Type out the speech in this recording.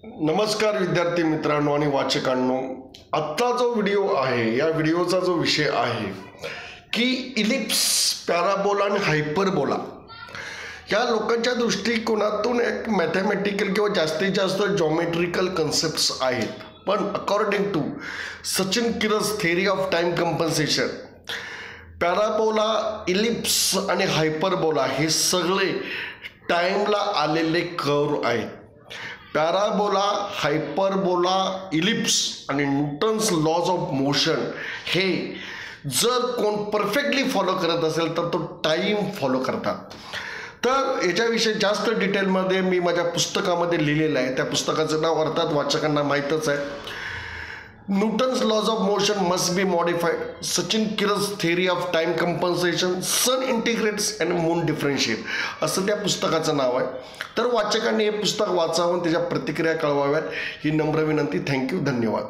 नमस्कार विद्यार्थी मित्रांनो आणि वाचकांनो, आजचा जो व्हिडिओ आहे या व्हिडिओचा जो विषय आहे की इलिप्स, पॅराबोला आणि हायपरबोला या लोकांच्या दृष्टिकोनातून एक मॅथमॅटिकल किंवा जास्तीत जास्त जॉमेट्रिकल कन्सेप्ट्स आहेत. पण according to Sachin Kiras theory of time compensation, parabola, ellipse आणि हायपरबोला हे सगळे टाईमला आलेले कर्व आहेत. पॅराबोला, हायपरबोला, इलिप्स आणि न्यूटन्स लॉज ऑफ मोशन हे जर कोण परफेक्टली फॉलो करत असेल तर तो टाईम फॉलो करतात. तर याच्याविषयी जास्त डिटेलमध्ये मी माझ्या पुस्तकामध्ये लिहिलेलं आहे. त्या पुस्तकाचं नाव अर्थात वाचकांना माहीतच आहे, Newton's laws of motion must be modified, Sachin Kiras theory of time compensation, sun integrates and moon differentiate, असं त्या पुस्तकाचं नाव आहे. तर वाचकांनी हे पुस्तक वाचावं, त्याच्या प्रतिक्रिया कळवाव्यात ही नम्र विनंती. थँक्यू, धन्यवाद.